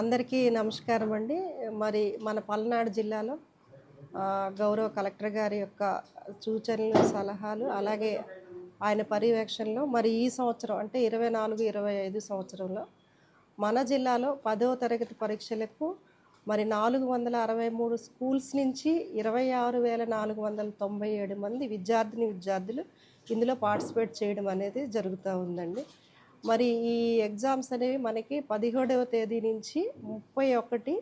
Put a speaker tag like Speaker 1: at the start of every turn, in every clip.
Speaker 1: అందరికీ నమస్కారం అండి. మరి మన పల్నాడు జిల్లాలో గౌరవ కలెక్టర్ గారి యొక్క సూచనలు, సలహాలు అలాగే ఆయన పర్యవేక్షణలో మరి ఈ సంవత్సరం అంటే 24, 25 సంవత్సరంలో మన జిల్లాలో 10వ తరగతి పరీక్షలకు మరి 463 స్కూల్స్ నుంచి 26,497 మంది విద్యార్థులు ఇందులో పార్టిసిపేట్ చేయడం అనేది జరుగుతూ ఉందండి. మరి ఈ ఎగ్జామ్స్ అనేవి మనకి 17వ తేదీ నుంచి 31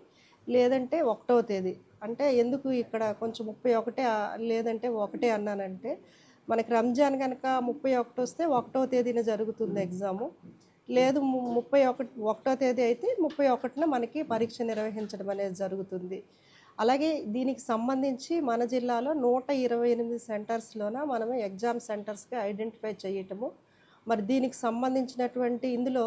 Speaker 1: లేదంటే 1వ తేదీ. అంటే ఎందుకు ఇక్కడ కొంచెం 31 లేదంటే 1 అన్నానంటే మనకి రంజాన్ కనుక 31 వస్తే 1వ తేదీన జరుగుతుంది ఎగ్జాము. లేదు 1వ తేదీ అయితే 31న మనకి పరీక్ష నిర్వహించడం అనేది జరుగుతుంది. అలాగే దీనికి సంబంధించి మన జిల్లాలో 128 సెంటర్స్లోన మనము ఎగ్జామ్ సెంటర్స్గా ఐడెంటిఫై చేయటము. మరి దీనికి సంబంధించినటువంటి ఇందులో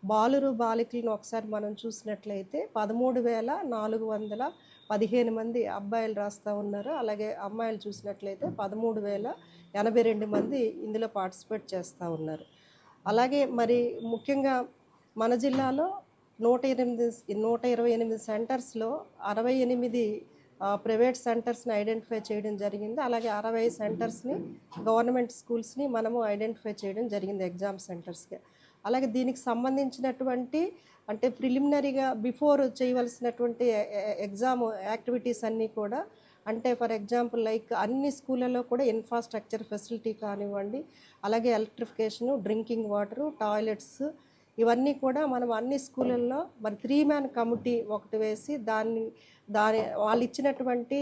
Speaker 1: బాలికలను ఒకసారి మనం చూసినట్లయితే 13,415 మంది అబ్బాయిలు రాస్తూ ఉన్నారు. అలాగే అమ్మాయిలు చూసినట్లయితే 13,082 మంది ఇందులో పార్టిసిపేట్ చేస్తూ ఉన్నారు. అలాగే మరి ముఖ్యంగా మన జిల్లాలో 128 సెంటర్స్లో 68 ప్రైవేట్ సెంటర్స్ని ఐడెంటిఫై చేయడం జరిగింది. అలాగే 60 సెంటర్స్ని గవర్నమెంట్ స్కూల్స్ని మనము ఐడెంటిఫై చేయడం జరిగింది ఎగ్జామ్ సెంటర్స్కి. అలాగే దీనికి సంబంధించినటువంటి అంటే ప్రిలిమినరీగా బిఫోర్ చేయవలసినటువంటి ఎగ్జామ్ యాక్టివిటీస్ అన్నీ కూడా అంటే ఫర్ ఎగ్జాంపుల్ లైక్ అన్ని స్కూళ్ళలో కూడా ఇన్ఫ్రాస్ట్రక్చర్ ఫెసిలిటీ కానివ్వండి, అలాగే ఎలక్ట్రిఫికేషను, డ్రింకింగ్ వాటరు, టాయిలెట్స్ ఇవన్నీ కూడా మనం అన్ని స్కూళ్ళల్లో మరి 3 మ్యాన్ కమిటీ ఒకటి వేసి దాని వాళ్ళు ఇచ్చినటువంటి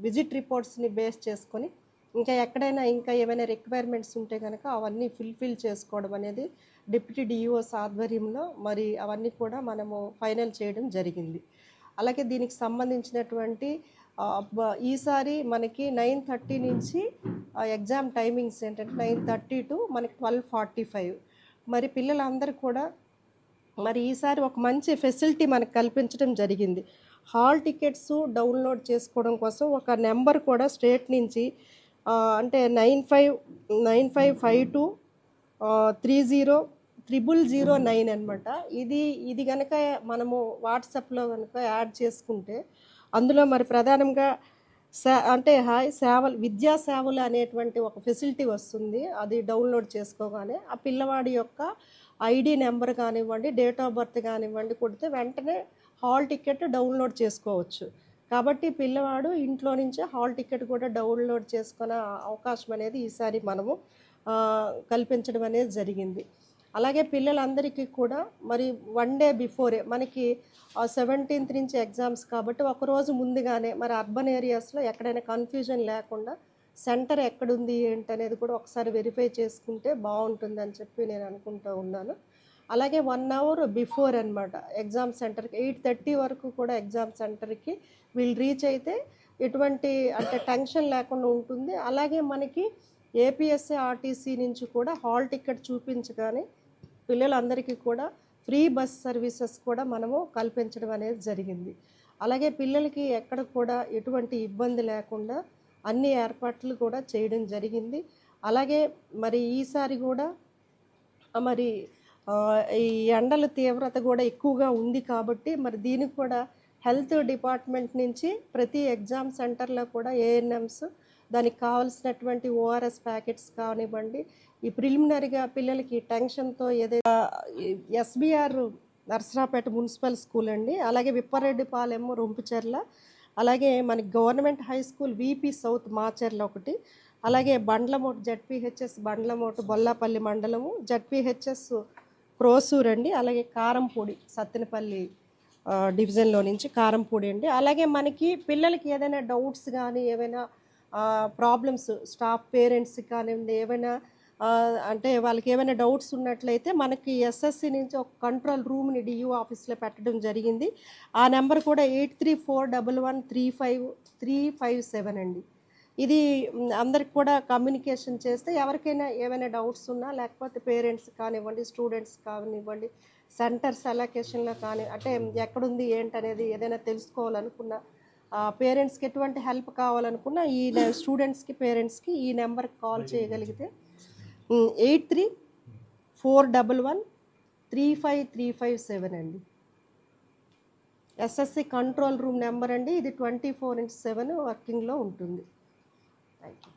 Speaker 1: విజిట్ రిపోర్ట్స్ని బేస్ చేసుకొని ఇంకా ఏమైనా రిక్వైర్మెంట్స్ ఉంటే కనుక అవన్నీ ఫుల్ఫిల్ చేసుకోవడం అనేది డిప్యూటీ డిఈఓస్ ఆధ్వర్యంలో మరి అవన్నీ కూడా మనము ఫైనల్ చేయడం జరిగింది. అలాగే దీనికి సంబంధించినటువంటి ఈసారి మనకి 9:30 నుంచి ఎగ్జామ్ టైమింగ్స్ ఏంటంటే 9:30 టు మనకి 12:45. మరి పిల్లలందరూ కూడా మరి ఈసారి ఒక మంచి ఫెసిలిటీ మనకు కల్పించడం జరిగింది. హాల్ టికెట్స్ డౌన్లోడ్ చేసుకోవడం కోసం ఒక నెంబర్ కూడా స్టేట్ నుంచి అంటే 9552 300009 అనమాట. ఇది కనుక మనము వాట్సాప్లో కనుక యాడ్ చేసుకుంటే అందులో మరి ప్రధానంగా అంటే విద్యా సేవలు అనేటువంటి ఒక ఫెసిలిటీ వస్తుంది. అది డౌన్లోడ్ చేసుకోగానే ఆ పిల్లవాడి యొక్క ఐడి నెంబర్ కానివ్వండి, డేట్ ఆఫ్ బర్త్ కానివ్వండి కొడితే వెంటనే హాల్ టికెట్ డౌన్లోడ్ చేసుకోవచ్చు. కాబట్టి పిల్లవాడు ఇంట్లో నుంచే హాల్ టికెట్ కూడా డౌన్లోడ్ చేసుకునే అవకాశం అనేది ఈసారి మనము కల్పించడం అనేది జరిగింది. అలాగే పిల్లలందరికీ కూడా మరి 1 డే బిఫోరే మనకి 17th నుంచి ఎగ్జామ్స్ కాబట్టి ఒకరోజు ముందుగానే మరి అర్బన్ ఏరియాస్లో ఎక్కడైనా కన్ఫ్యూజన్ లేకుండా సెంటర్ ఎక్కడుంది ఏంటనేది కూడా ఒకసారి వెరిఫై చేసుకుంటే బాగుంటుందని చెప్పి నేను అనుకుంటూ ఉన్నాను. అలాగే 1 అవర్ బిఫోర్ అనమాట ఎగ్జామ్ సెంటర్కి 8:30 వరకు కూడా ఎగ్జామ్ సెంటర్కి వీళ్ళు రీచ్ అయితే ఎటువంటి అంటే టెన్షన్ లేకుండా ఉంటుంది. అలాగే మనకి ఏపీఎస్ఏ ఆర్టీసీ నుంచి కూడా హాల్ టికెట్ చూపించగానే పిల్లలందరికీ కూడా ఫ్రీ బస్ సర్వీసెస్ కూడా మనము కల్పించడం అనేది జరిగింది. అలాగే పిల్లలకి ఎక్కడ కూడా ఎటువంటి ఇబ్బంది లేకుండా అన్ని ఏర్పాట్లు కూడా చేయడం జరిగింది. అలాగే మరి ఈసారి కూడా మరి ఈ ఎండల తీవ్రత కూడా ఎక్కువగా ఉంది కాబట్టి మరి దీనికి కూడా హెల్త్ డిపార్ట్మెంట్ నుంచి ప్రతి ఎగ్జామ్ సెంటర్లో కూడా ఏఎన్ఎంస్ దానికి కావాల్సినటువంటి ఓఆర్ఎస్ ప్యాకెట్స్ కానివ్వండి, ఈ ప్రిలిమినరీగా పిల్లలకి టెన్షన్తో ఏదైతే ఎస్బీఆర్ నర్సరాపేట మున్సిపల్ స్కూల్ అండి, అలాగే విప్పారెడ్డిపాలెం రొంపిచెర్ల, అలాగే మనకి government high school VP south Macherla ఒకటి, అలాగే బండ్లమోటు జడ్పిహెచ్ఎస్ బండ్లమోటు బొల్లాపల్లి మండలము, జడ్పిహెచ్ఎస్ క్రోసూర్ అండి, అలాగే కారంపూడి సత్తెనపల్లి డివిజన్లో నుంచి కారంపూడి అండి. అలాగే మనకి పిల్లలకి ఏదైనా డౌట్స్ కానీ ఏమైనా ప్రాబ్లమ్స్ స్టాఫ్ పేరెంట్స్ కానివ్వండి ఏమైనా అంటే వాళ్ళకి ఏమైనా డౌట్స్ ఉన్నట్లయితే మనకి ఎస్ఎస్సి నుంచి ఒక కంట్రోల్ రూమ్ని డియూ ఆఫీస్లో పెట్టడం జరిగింది. ఆ నెంబర్ కూడా 8341135357 అండి. ఇది అందరికి కూడా కమ్యూనికేషన్ చేస్తే ఎవరికైనా ఏమైనా డౌట్స్ ఉన్నా లేకపోతే పేరెంట్స్ కానివ్వండి, స్టూడెంట్స్ కానివ్వండి, సెంటర్స్ అలొకేషన్లో కానీ అంటే ఎక్కడుంది ఏంటనేది ఏదైనా తెలుసుకోవాలనుకున్నా పేరెంట్స్కి ఎటువంటి హెల్ప్ కావాలనుకున్నా ఈ స్టూడెంట్స్కి పేరెంట్స్కి ఈ నెంబర్కి కాల్ చేయగలిగితే 8341135357 అండి. ఎస్ఎస్సి కంట్రోల్ రూమ్ నెంబర్ అండి. ఇది 24/7 వర్కింగ్లో ఉంటుంది. Thank you.